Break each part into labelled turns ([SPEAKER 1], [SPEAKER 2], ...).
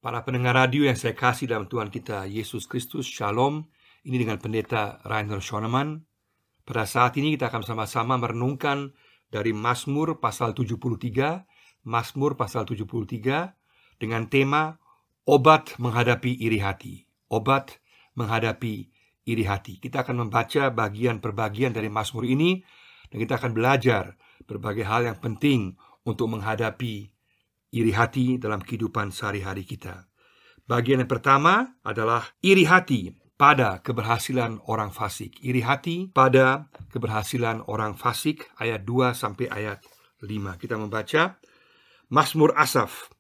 [SPEAKER 1] Para pendengar radio yang saya kasih dalam Tuhan kita Yesus Kristus, Shalom. Ini dengan Pendeta Rainer Schoenemann. Pada saat ini kita akan sama-sama merenungkan dari Mazmur pasal 73, Mazmur pasal 73 dengan tema obat menghadapi iri hati. Obat menghadapi iri hati. Kita akan membaca bagian per bagian dari Mazmur ini dan kita akan belajar berbagai hal yang penting untuk menghadapi iri hati dalam kehidupan sehari-hari kita. Bagian yang pertama adalah iri hati pada keberhasilan orang fasik. Iri hati pada keberhasilan orang fasik, ayat 2 sampai ayat 5. Kita membaca Mazmur Asaf.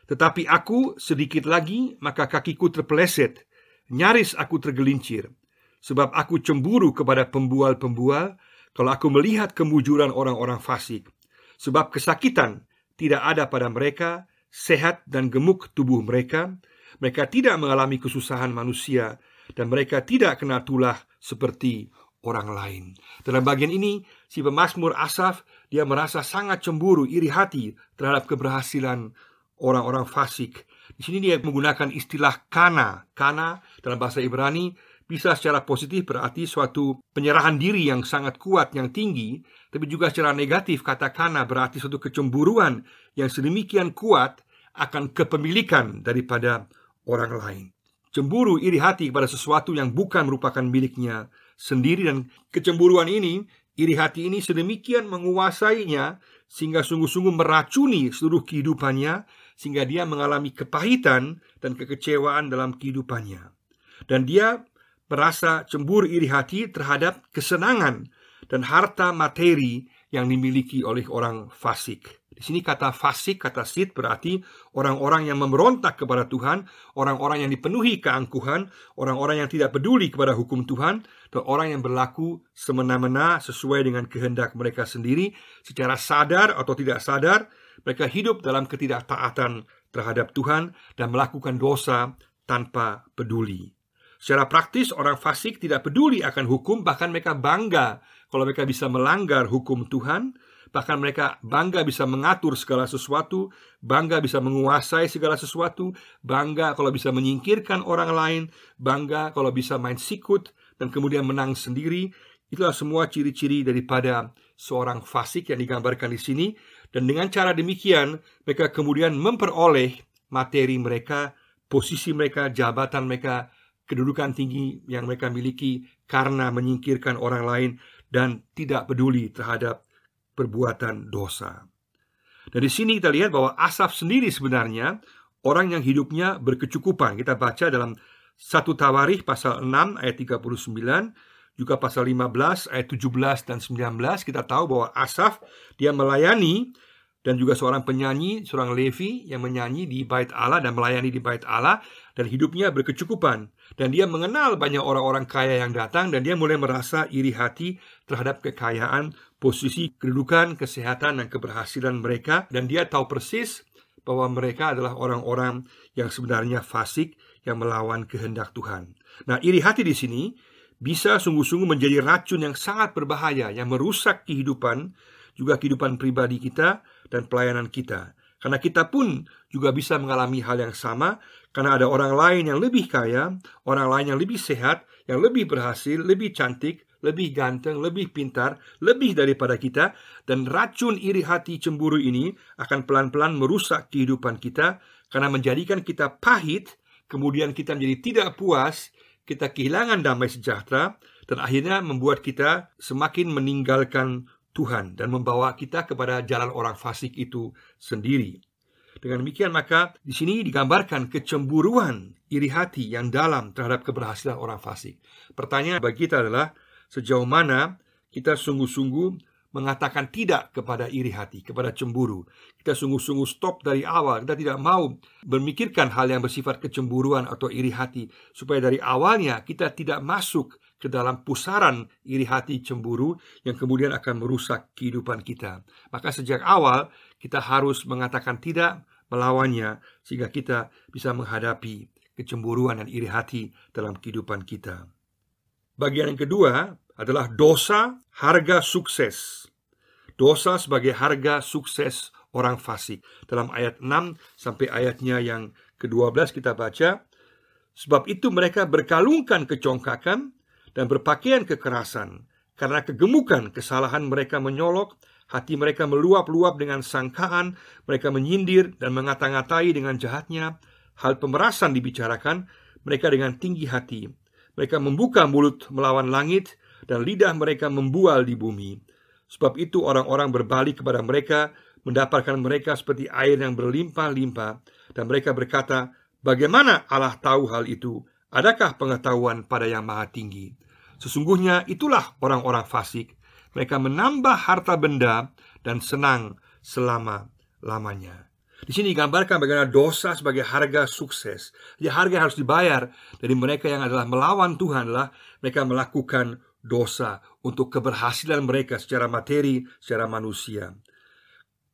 [SPEAKER 1] Tetapi aku sedikit lagi, maka kakiku terpeleset, nyaris aku tergelincir. Sebab aku cemburu kepada pembual-pembual, kalau aku melihat kemujuran orang-orang fasik. Sebab kesakitan tidak ada pada mereka, sehat dan gemuk tubuh mereka. Mereka tidak mengalami kesusahan manusia, dan mereka tidak kena tulah seperti orang lain. Dalam bagian ini, si pemazmur Asaf, dia merasa sangat cemburu, iri hati terhadap keberhasilan orang-orang fasik. Di sini dia menggunakan istilah kana. Kana dalam bahasa Ibrani bisa secara positif berarti suatu penyerahan diri yang sangat kuat, yang tinggi. Tapi juga secara negatif, kata kana berarti suatu kecemburuan yang sedemikian kuat akan kepemilikan daripada orang lain. Cemburu, iri hati kepada sesuatu yang bukan merupakan miliknya sendiri. Dan kecemburuan ini, iri hati ini sedemikian menguasainya sehingga sungguh-sungguh meracuni seluruh kehidupannya, sehingga dia mengalami kepahitan dan kekecewaan dalam kehidupannya. Dan dia merasa cemburu iri hati terhadap kesenangan dan harta materi yang dimiliki oleh orang fasik. Di sini kata fasik, kata sid berarti orang-orang yang memberontak kepada Tuhan, orang-orang yang dipenuhi keangkuhan, orang-orang yang tidak peduli kepada hukum Tuhan, dan orang yang berlaku semena-mena sesuai dengan kehendak mereka sendiri, secara sadar atau tidak sadar. Mereka hidup dalam ketidaktaatan terhadap Tuhan dan melakukan dosa tanpa peduli. Secara praktis, orang fasik tidak peduli akan hukum, bahkan mereka bangga kalau mereka bisa melanggar hukum Tuhan, bahkan mereka bangga bisa mengatur segala sesuatu, bangga bisa menguasai segala sesuatu, bangga kalau bisa menyingkirkan orang lain, bangga kalau bisa main sikut dan kemudian menang sendiri. Itulah semua ciri-ciri daripada seorang fasik yang digambarkan di sini. Dan dengan cara demikian, mereka kemudian memperoleh materi mereka, posisi mereka, jabatan mereka, kedudukan tinggi yang mereka miliki karena menyingkirkan orang lain dan tidak peduli terhadap perbuatan dosa. Dan di sini kita lihat bahwa Asaf sendiri sebenarnya orang yang hidupnya berkecukupan. Kita baca dalam 1 Tawarikh pasal 6 ayat 39, juga pasal 15 ayat 17 dan 19. Kita tahu bahwa Asaf dia melayani dan juga seorang penyanyi, seorang Levi yang menyanyi di bait Allah dan melayani di bait Allah, dan hidupnya berkecukupan. Dan dia mengenal banyak orang-orang kaya yang datang, dan dia mulai merasa iri hati terhadap kekayaan, posisi, kedudukan, kesehatan, dan keberhasilan mereka. Dan dia tahu persis bahwa mereka adalah orang-orang yang sebenarnya fasik, yang melawan kehendak Tuhan. Nah, iri hati di sini bisa sungguh-sungguh menjadi racun yang sangat berbahaya, yang merusak kehidupan, juga kehidupan pribadi kita dan pelayanan kita. Karena kita pun juga bisa mengalami hal yang sama, karena ada orang lain yang lebih kaya, orang lain yang lebih sehat, yang lebih berhasil, lebih cantik, lebih ganteng, lebih pintar, lebih daripada kita. Dan racun iri hati cemburu ini akan pelan-pelan merusak kehidupan kita, karena menjadikan kita pahit, kemudian kita menjadi tidak puas, kita kehilangan damai sejahtera, dan akhirnya membuat kita semakin meninggalkan Tuhan dan membawa kita kepada jalan orang fasik itu sendiri. Dengan demikian maka di sini digambarkan kecemburuan iri hati yang dalam terhadap keberhasilan orang fasik. Pertanyaan bagi kita adalah sejauh mana kita sungguh-sungguh mengatakan tidak kepada iri hati, kepada cemburu. Kita sungguh-sungguh stop dari awal. Kita tidak mau memikirkan hal yang bersifat kecemburuan atau iri hati, supaya dari awalnya kita tidak masuk ke dalam pusaran iri hati cemburu yang kemudian akan merusak kehidupan kita. Maka sejak awal kita harus mengatakan tidak, melawannya, sehingga kita bisa menghadapi kecemburuan dan iri hati dalam kehidupan kita. Bagian yang kedua adalah dosa harga sukses. Dosa sebagai harga sukses orang fasik. Dalam ayat 6 sampai ayatnya yang ke-12 kita baca, sebab itu mereka berkalungkan kecongkakan dan berpakaian kekerasan. Karena kegemukan kesalahan mereka menyolok, hati mereka meluap-luap dengan sangkaan, mereka menyindir dan mengata-ngatai dengan jahatnya. Hal pemerasan dibicarakan, mereka dengan tinggi hati. Mereka membuka mulut melawan langit, dan lidah mereka membual di bumi. Sebab itu orang-orang berbalik kepada mereka, mendapatkan mereka seperti air yang berlimpah-limpah. Dan mereka berkata, bagaimana Allah tahu hal itu? Adakah pengetahuan pada yang maha tinggi? Sesungguhnya itulah orang-orang fasik. Mereka menambah harta benda dan senang selama-lamanya. Di sini digambarkan bagaimana dosa sebagai harga sukses. Jadi harga yang harus dibayar dari mereka yang adalah melawan Tuhan adalah mereka melakukan dosa untuk keberhasilan mereka secara materi, secara manusia.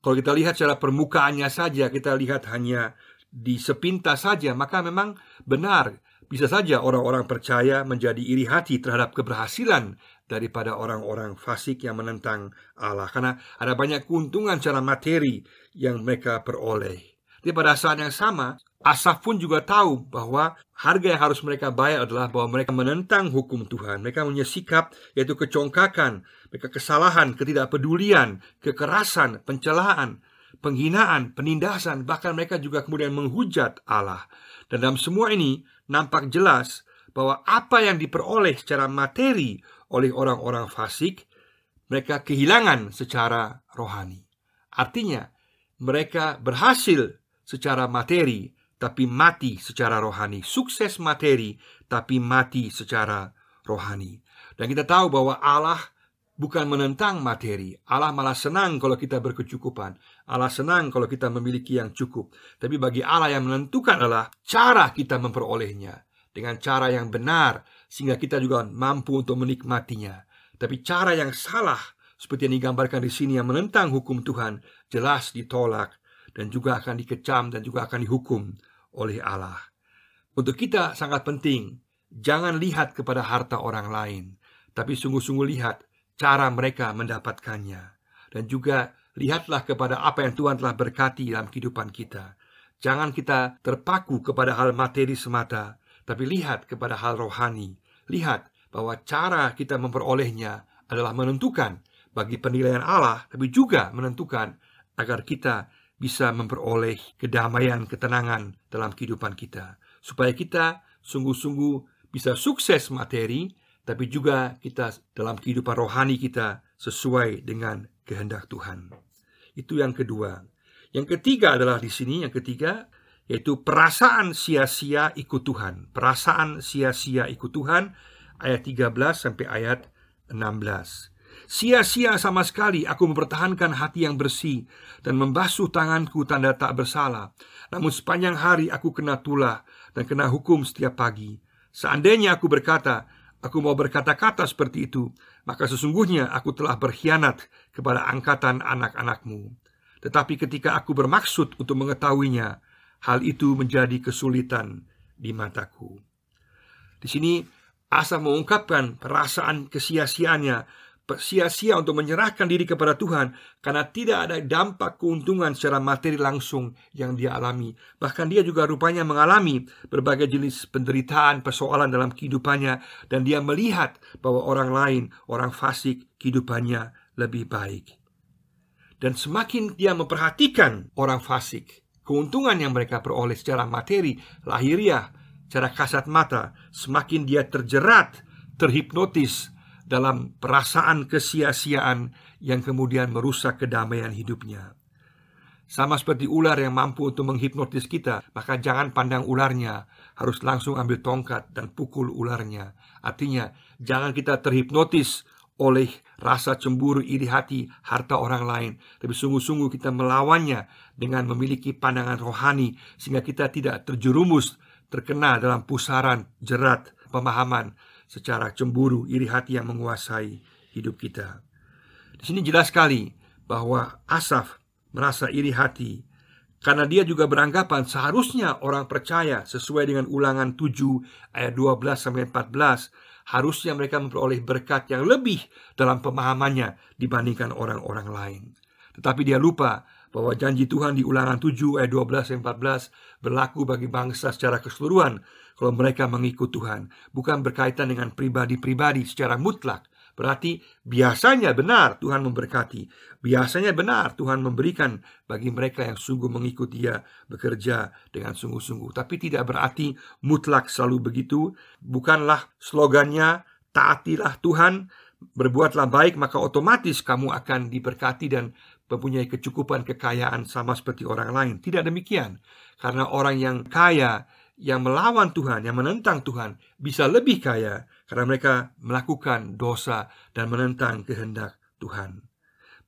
[SPEAKER 1] Kalau kita lihat secara permukaannya saja, kita lihat hanya di sepintas saja, maka memang benar. Bisa saja orang-orang percaya menjadi iri hati terhadap keberhasilan daripada orang-orang fasik yang menentang Allah, karena ada banyak keuntungan secara materi yang mereka peroleh. Jadi pada saat yang sama, Asaf pun juga tahu bahwa harga yang harus mereka bayar adalah bahwa mereka menentang hukum Tuhan. Mereka punya sikap yaitu kecongkakan, mereka kesalahan, ketidakpedulian, kekerasan, pencelaan, penghinaan, penindasan, bahkan mereka juga kemudian menghujat Allah. Dan dalam semua ini nampak jelas bahwa apa yang diperoleh secara materi oleh orang-orang fasik, mereka kehilangan secara rohani. Artinya, mereka berhasil secara materi, tapi mati secara rohani. Sukses materi, tapi mati secara rohani. Dan kita tahu bahwa Allah bukan menentang materi. Allah malah senang kalau kita berkecukupan. Allah senang kalau kita memiliki yang cukup. Tapi bagi Allah yang menentukan adalah cara kita memperolehnya, dengan cara yang benar, sehingga kita juga mampu untuk menikmatinya. Tapi cara yang salah, seperti yang digambarkan di sini, yang menentang hukum Tuhan, jelas ditolak dan juga akan dikecam dan juga akan dihukum oleh Allah. Untuk kita sangat penting, jangan lihat kepada harta orang lain, tapi sungguh-sungguh lihat cara mereka mendapatkannya. Dan juga lihatlah kepada apa yang Tuhan telah berkati dalam kehidupan kita. Jangan kita terpaku kepada hal materi semata, tapi lihat kepada hal rohani. Lihat bahwa cara kita memperolehnya adalah menentukan bagi penilaian Allah, tapi juga menentukan agar kita bisa memperoleh kedamaian, ketenangan dalam kehidupan kita. Supaya kita sungguh-sungguh bisa sukses materi, tapi juga kita dalam kehidupan rohani kita sesuai dengan kehendak Tuhan. Itu yang kedua. Yang ketiga adalah di sini, yang ketiga, yaitu perasaan sia-sia ikut Tuhan. Perasaan sia-sia ikut Tuhan, ayat 13 sampai ayat 16. Sia-sia sama sekali aku mempertahankan hati yang bersih dan membasuh tanganku tanda tak bersalah. Namun sepanjang hari aku kena tulah dan kena hukum setiap pagi. Seandainya aku berkata, aku mau berkata-kata seperti itu, maka sesungguhnya aku telah berkhianat kepada angkatan anak-anakmu. Tetapi ketika aku bermaksud untuk mengetahuinya, hal itu menjadi kesulitan di mataku. Di sini Asaf mengungkapkan perasaan kesia-siaannya, sia-sia untuk menyerahkan diri kepada Tuhan karena tidak ada dampak keuntungan secara materi langsung yang dia alami. Bahkan dia juga rupanya mengalami berbagai jenis penderitaan, persoalan dalam kehidupannya, dan dia melihat bahwa orang lain, orang fasik, kehidupannya lebih baik. Dan semakin dia memperhatikan orang fasik, keuntungan yang mereka peroleh secara materi, lahiriah, secara kasat mata, semakin dia terjerat, terhipnotis dalam perasaan kesia-siaan yang kemudian merusak kedamaian hidupnya. Sama seperti ular yang mampu untuk menghipnotis kita, maka jangan pandang ularnya, harus langsung ambil tongkat dan pukul ularnya. Artinya, jangan kita terhipnotis oleh rasa cemburu, iri hati, harta orang lain, tapi sungguh-sungguh kita melawannya dengan memiliki pandangan rohani, sehingga kita tidak terjerumus, terkena dalam pusaran jerat pemahaman secara cemburu, iri hati yang menguasai hidup kita. Di sini jelas sekali bahwa Asaf merasa iri hati karena dia juga beranggapan seharusnya orang percaya sesuai dengan Ulangan 7 ayat 12 sampai 14, harusnya mereka memperoleh berkat yang lebih dalam pemahamannya dibandingkan orang-orang lain. Tetapi dia lupa bahwa janji Tuhan di Ulangan 7 ayat 12 dan 14 berlaku bagi bangsa secara keseluruhan kalau mereka mengikut Tuhan, bukan berkaitan dengan pribadi-pribadi secara mutlak. Berarti biasanya benar Tuhan memberkati, biasanya benar Tuhan memberikan bagi mereka yang sungguh mengikut Dia, bekerja dengan sungguh-sungguh. Tapi tidak berarti mutlak selalu begitu. Bukanlah slogannya taatilah Tuhan, berbuatlah baik, maka otomatis kamu akan diberkati dan mempunyai kecukupan kekayaan sama seperti orang lain. Tidak demikian. Karena orang yang kaya, yang melawan Tuhan, yang menentang Tuhan, bisa lebih kaya karena mereka melakukan dosa dan menentang kehendak Tuhan.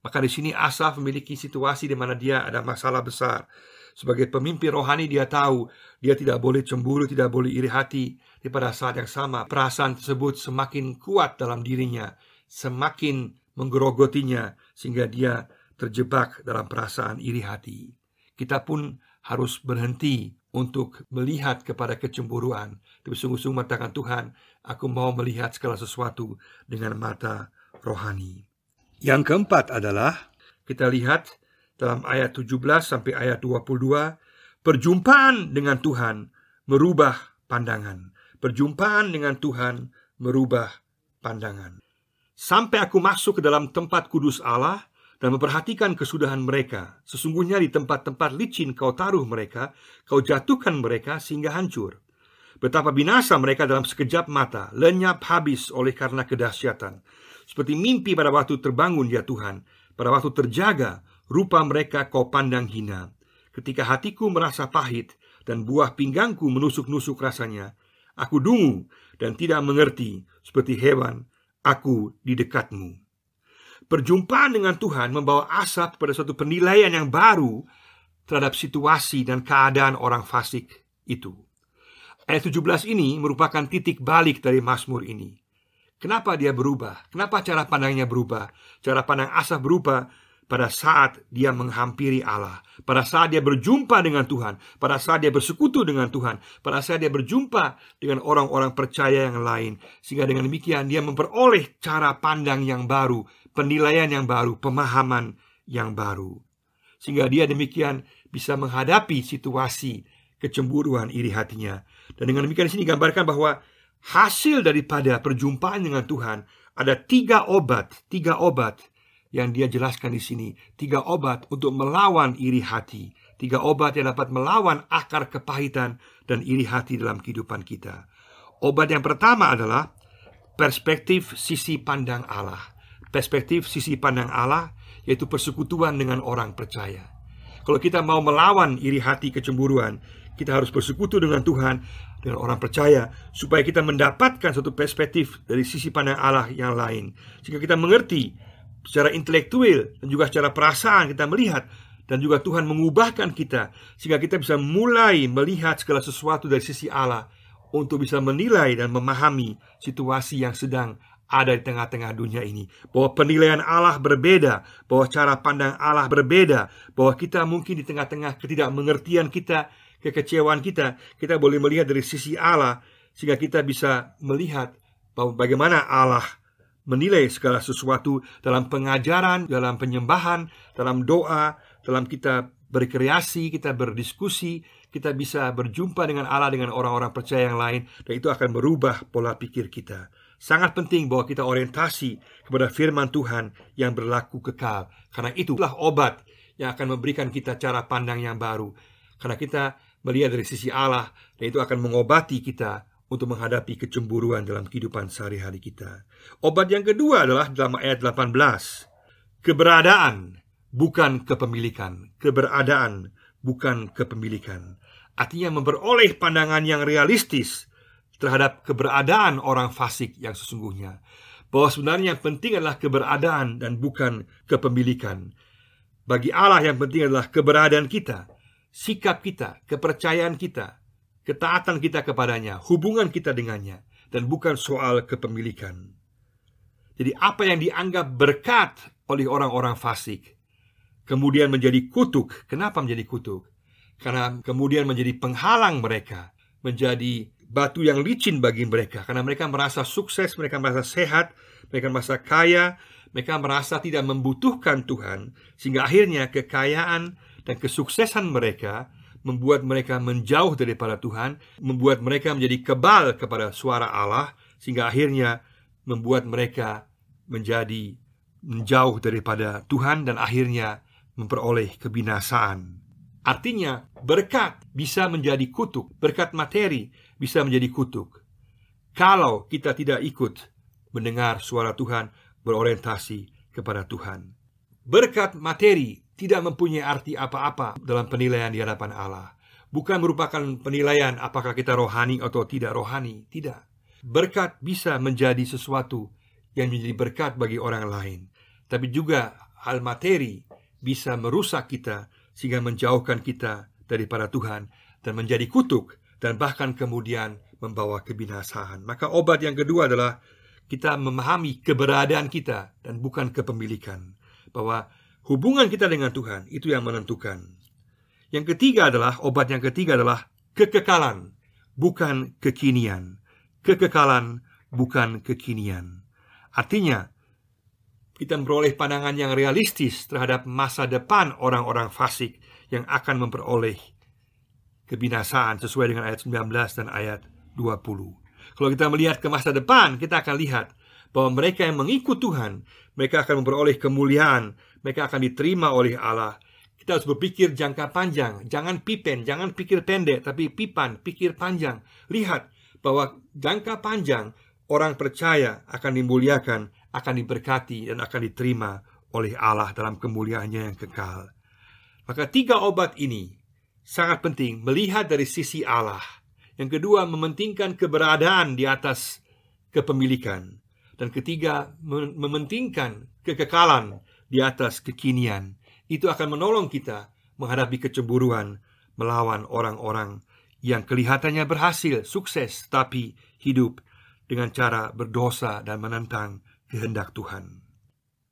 [SPEAKER 1] Maka di sini Asaf memiliki situasi di mana dia ada masalah besar. Sebagai pemimpin rohani dia tahu dia tidak boleh cemburu, tidak boleh iri hati. Di pada saat yang sama perasaan tersebut semakin kuat dalam dirinya, semakin menggerogotinya sehingga dia terjebak dalam perasaan iri hati. Kita pun harus berhenti untuk melihat kepada kecemburuan, tapi sungguh-sungguh mengatakan, Tuhan, aku mau melihat segala sesuatu dengan mata rohani. Yang keempat adalah kita lihat dalam ayat 17 sampai ayat 22, perjumpaan dengan Tuhan merubah pandangan. Perjumpaan dengan Tuhan merubah pandangan. Sampai aku masuk ke dalam tempat kudus Allah dan memperhatikan kesudahan mereka. Sesungguhnya di tempat-tempat licin kau taruh mereka, kau jatuhkan mereka sehingga hancur. Betapa binasa mereka dalam sekejap mata, lenyap habis oleh karena kedahsyatan. Seperti mimpi pada waktu terbangun ya Tuhan, pada waktu terjaga, rupa mereka kau pandang hina. Ketika hatiku merasa pahit dan buah pinggangku menusuk-nusuk rasanya, aku dungu dan tidak mengerti, seperti hewan, aku di dekatmu. Perjumpaan dengan Tuhan membawa Asaf pada suatu penilaian yang baru terhadap situasi dan keadaan orang fasik itu. Ayat 17 ini merupakan titik balik dari Mazmur ini. Kenapa dia berubah? Kenapa cara pandangnya berubah? Cara pandang Asaf berubah pada saat dia menghampiri Allah, pada saat dia berjumpa dengan Tuhan, pada saat dia bersekutu dengan Tuhan, pada saat dia berjumpa dengan orang-orang percaya yang lain. Sehingga dengan demikian dia memperoleh cara pandang yang baru, penilaian yang baru, pemahaman yang baru. Sehingga dia demikian bisa menghadapi situasi kecemburuan iri hatinya. Dan dengan demikian di sini digambarkan bahwa hasil daripada perjumpaan dengan Tuhan ada tiga obat yang dia jelaskan di sini. 3 obat untuk melawan iri hati. 3 obat yang dapat melawan akar kepahitan dan iri hati dalam kehidupan kita. Obat yang pertama adalah perspektif sisi pandang Allah. Perspektif sisi pandang Allah yaitu persekutuan dengan orang percaya. Kalau kita mau melawan iri hati kecemburuan, kita harus bersekutu dengan Tuhan, dengan orang percaya, supaya kita mendapatkan satu perspektif dari sisi pandang Allah yang lain. Sehingga kita mengerti secara intelektual dan juga secara perasaan kita melihat, dan juga Tuhan mengubahkan kita sehingga kita bisa mulai melihat segala sesuatu dari sisi Allah untuk bisa menilai dan memahami situasi yang sedang ada di tengah-tengah dunia ini. Bahwa penilaian Allah berbeda, bahwa cara pandang Allah berbeda, bahwa kita mungkin di tengah-tengah ketidakmengertian kita, kekecewaan kita boleh melihat dari sisi Allah sehingga kita bisa melihat bahwa bagaimana Allah menilai segala sesuatu dalam pengajaran, dalam penyembahan, dalam doa, dalam kita berkreasi, kita berdiskusi, kita bisa berjumpa dengan Allah, dengan orang-orang percaya yang lain, dan itu akan merubah pola pikir kita. Sangat penting bahwa kita orientasi kepada firman Tuhan yang berlaku kekal, karena itulah obat yang akan memberikan kita cara pandang yang baru. Karena kita melihat dari sisi Allah, dan itu akan mengobati kita untuk menghadapi kecemburuan dalam kehidupan sehari-hari kita. Obat yang kedua adalah dalam ayat 18. Keberadaan bukan kepemilikan. Keberadaan bukan kepemilikan. Artinya memperoleh pandangan yang realistis terhadap keberadaan orang fasik yang sesungguhnya. Bahwa sebenarnya yang penting adalah keberadaan dan bukan kepemilikan. Bagi Allah yang penting adalah keberadaan kita, sikap kita, kepercayaan kita, ketaatan kita kepadanya, hubungan kita dengannya, dan bukan soal kepemilikan. Jadi apa yang dianggap berkat oleh orang-orang fasik kemudian menjadi kutuk. Kenapa menjadi kutuk? Karena kemudian menjadi penghalang mereka, menjadi batu yang licin bagi mereka. Karena mereka merasa sukses, mereka merasa sehat, mereka merasa kaya, Mereka merasa tidak membutuhkan Tuhan, sehingga akhirnya kekayaan dan kesuksesan mereka membuat mereka menjauh daripada Tuhan, membuat mereka menjadi kebal kepada suara Allah, sehingga akhirnya membuat mereka menjadi menjauh daripada Tuhan dan akhirnya memperoleh kebinasaan. Artinya, berkat bisa menjadi kutuk, berkat materi bisa menjadi kutuk kalau kita tidak ikut mendengar suara Tuhan, berorientasi kepada Tuhan. Berkat materi tidak mempunyai arti apa-apa dalam penilaian di hadapan Allah. Bukan merupakan penilaian apakah kita rohani atau tidak rohani, tidak. Berkat bisa menjadi sesuatu yang menjadi berkat bagi orang lain, tapi juga hal materi bisa merusak kita sehingga menjauhkan kita daripada Tuhan dan menjadi kutuk dan bahkan kemudian membawa kebinasaan. Maka obat yang kedua adalah kita memahami keberadaan kita dan bukan kepemilikan, bahwa hubungan kita dengan Tuhan itu yang menentukan. Yang ketiga adalah, obat yang ketiga adalah kekekalan, bukan kekinian. Kekekalan, bukan kekinian. Artinya, kita memperoleh pandangan yang realistis terhadap masa depan orang-orang fasik yang akan memperoleh kebinasaan sesuai dengan ayat 19 dan ayat 20. Kalau kita melihat ke masa depan, kita akan lihat bahwa mereka yang mengikut Tuhan, mereka akan memperoleh kemuliaan, mereka akan diterima oleh Allah. Kita harus berpikir jangka panjang, jangan pipen, jangan pikir pendek, tapi pikir panjang. Lihat bahwa jangka panjang orang percaya akan dimuliakan, akan diberkati, dan akan diterima oleh Allah dalam kemuliaannya yang kekal. Maka tiga obat ini sangat penting, melihat dari sisi Allah. Yang kedua, mementingkan keberadaan di atas kepemilikan. Dan ketiga, mementingkan kekekalan di atas kekinian. Itu akan menolong kita menghadapi kecemburuan, melawan orang-orang yang kelihatannya berhasil, sukses, tapi hidup dengan cara berdosa dan menentang kehendak Tuhan.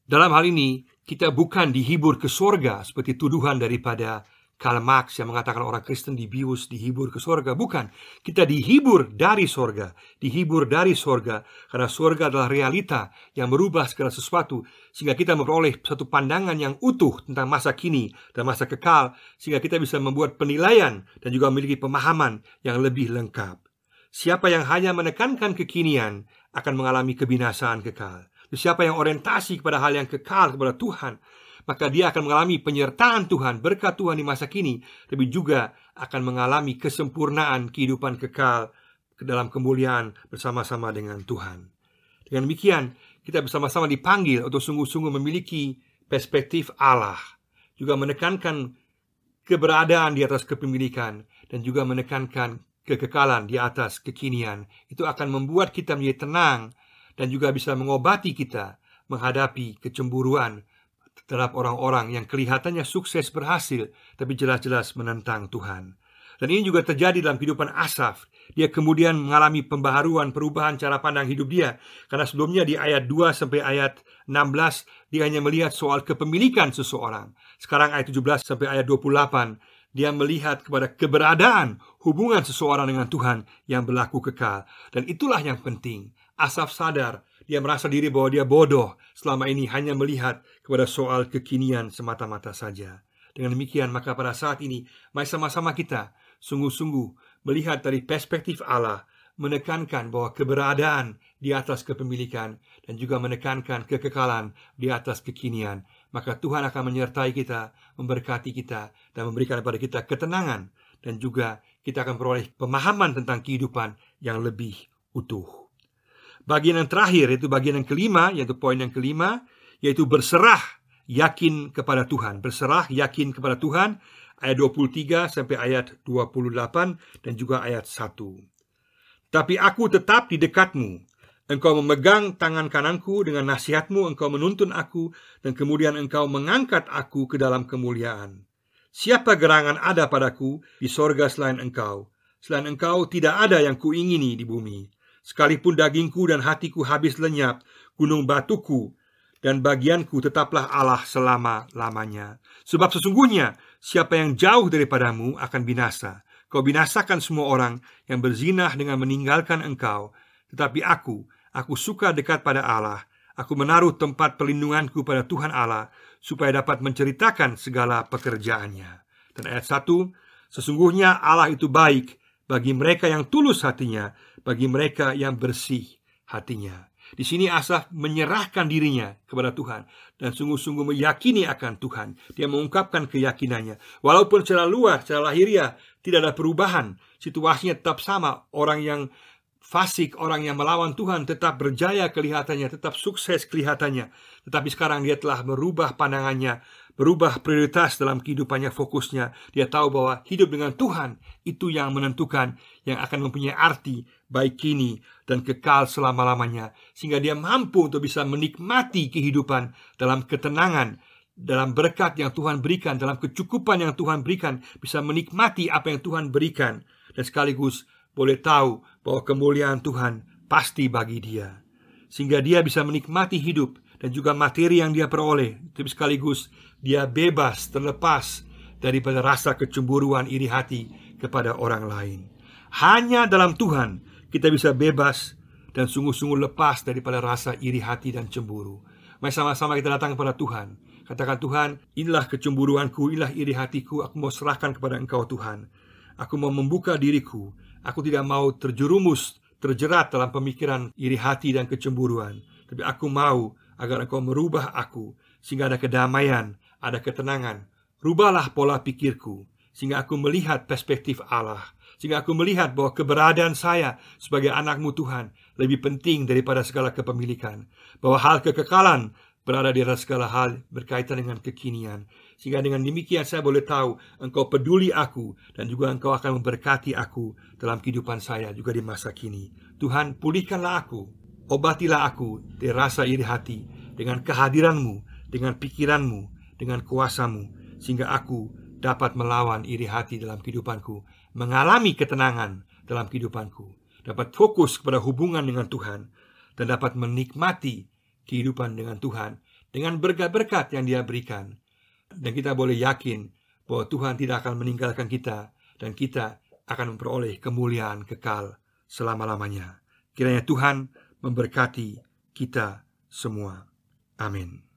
[SPEAKER 1] Dalam hal ini, kita bukan dihibur ke surga seperti tuduhan daripada Karl Marx yang mengatakan orang Kristen dibius, dihibur ke surga. Bukan, kita dihibur dari surga. Dihibur dari surga karena surga adalah realita yang merubah segala sesuatu, sehingga kita memperoleh satu pandangan yang utuh tentang masa kini dan masa kekal, sehingga kita bisa membuat penilaian dan juga memiliki pemahaman yang lebih lengkap. Siapa yang hanya menekankan kekinian akan mengalami kebinasaan kekal. Siapa yang orientasi kepada hal yang kekal, kepada Tuhan, maka dia akan mengalami penyertaan Tuhan, berkat Tuhan di masa kini, tapi juga akan mengalami kesempurnaan kehidupan kekal dalam kemuliaan bersama-sama dengan Tuhan. Dengan demikian, kita bersama-sama dipanggil untuk sungguh-sungguh memiliki perspektif Allah, juga menekankan keberadaan di atas kepemilikan, dan juga menekankan kekekalan di atas kekinian. Itu akan membuat kita menjadi tenang dan juga bisa mengobati kita menghadapi kecemburuan terhadap orang-orang yang kelihatannya sukses berhasil, tapi jelas-jelas menentang Tuhan. Dan ini juga terjadi dalam kehidupan Asaf. Dia kemudian mengalami pembaharuan, perubahan cara pandang hidup dia. Karena sebelumnya di ayat 2 sampai ayat 16, dia hanya melihat soal kepemilikan seseorang. Sekarang ayat 17 sampai ayat 28, dia melihat kepada keberadaan hubungan seseorang dengan Tuhan yang berlaku kekal. Dan itulah yang penting. Asaf sadar, dia merasa diri bahwa dia bodoh selama ini hanya melihat kepada soal kekinian semata-mata saja. Dengan demikian, maka pada saat ini, mari sama-sama kita sungguh-sungguh melihat dari perspektif Allah, menekankan bahwa keberadaan di atas kepemilikan dan juga menekankan kekekalan di atas kekinian. Maka Tuhan akan menyertai kita, memberkati kita, dan memberikan kepada kita ketenangan, dan juga kita akan peroleh pemahaman tentang kehidupan yang lebih utuh. Bagian yang terakhir, yaitu bagian yang kelima, yaitu poin yang kelima, yaitu berserah yakin kepada Tuhan. Berserah yakin kepada Tuhan, ayat 23 sampai ayat 28 dan juga ayat 1. Tapi aku tetap di dekatmu, engkau memegang tangan kananku, dengan nasihatmu engkau menuntun aku, dan kemudian engkau mengangkat aku ke dalam kemuliaan. Siapa gerangan ada padaku di sorga selain engkau? Selain engkau tidak ada yang kuingini di bumi. Sekalipun dagingku dan hatiku habis lenyap, gunung batuku dan bagianku tetaplah Allah selama-lamanya. Sebab sesungguhnya siapa yang jauh daripadamu akan binasa. Kau binasakan semua orang yang berzinah dengan meninggalkan engkau. Tetapi aku suka dekat pada Allah. Aku menaruh tempat perlindunganku pada Tuhan Allah, supaya dapat menceritakan segala pekerjaannya. Dan ayat 1, sesungguhnya Allah itu baik bagi mereka yang tulus hatinya, bagi mereka yang bersih hatinya. Di sini Asaf menyerahkan dirinya kepada Tuhan dan sungguh-sungguh meyakini akan Tuhan. Dia mengungkapkan keyakinannya. Walaupun secara luar, secara lahiriah tidak ada perubahan, situasinya tetap sama. Orang yang fasik, orang yang melawan Tuhan tetap berjaya kelihatannya, tetap sukses kelihatannya. Tetapi sekarang dia telah merubah pandangannya, berubah prioritas dalam kehidupannya, fokusnya. Dia tahu bahwa hidup dengan Tuhan itu yang menentukan, yang akan mempunyai arti baik kini dan kekal selama-lamanya. Sehingga dia mampu untuk bisa menikmati kehidupan dalam ketenangan, dalam berkat yang Tuhan berikan, dalam kecukupan yang Tuhan berikan, bisa menikmati apa yang Tuhan berikan, dan sekaligus boleh tahu bahwa kemuliaan Tuhan pasti bagi dia. Sehingga dia bisa menikmati hidup dan juga materi yang dia peroleh. Tapi sekaligus dia bebas, terlepas daripada rasa kecemburuan, iri hati kepada orang lain. Hanya dalam Tuhan kita bisa bebas dan sungguh-sungguh lepas daripada rasa iri hati dan cemburu. Mari sama-sama kita datang kepada Tuhan. Katakan, Tuhan, inilah kecemburuanku, inilah iri hatiku. Aku mau serahkan kepada Engkau, Tuhan. Aku mau membuka diriku. Aku tidak mau terjerumus, terjerat dalam pemikiran iri hati dan kecemburuan. Tapi aku mau agar Engkau merubah aku, sehingga ada kedamaian, ada ketenangan. Rubahlah pola pikirku, sehingga aku melihat perspektif Allah, sehingga aku melihat bahwa keberadaan saya sebagai anak-Mu, Tuhan, lebih penting daripada segala kepemilikan. Bahwa hal kekekalan berada di atas segala hal berkaitan dengan kekinian. Sehingga dengan demikian saya boleh tahu Engkau peduli aku, dan juga Engkau akan memberkati aku dalam kehidupan saya juga di masa kini. Tuhan, pulihkanlah aku, obatilah aku dari rasa iri hati dengan kehadiran-Mu, dengan pikiran-Mu, dengan kuasa-Mu, sehingga aku dapat melawan iri hati dalam kehidupanku, mengalami ketenangan dalam kehidupanku, dapat fokus kepada hubungan dengan Tuhan, dan dapat menikmati kehidupan dengan Tuhan, dengan berkat-berkat yang Dia berikan. Dan kita boleh yakin bahwa Tuhan tidak akan meninggalkan kita, dan kita akan memperoleh kemuliaan kekal selama-lamanya. Kiranya Tuhan memberkati kita semua. Amin.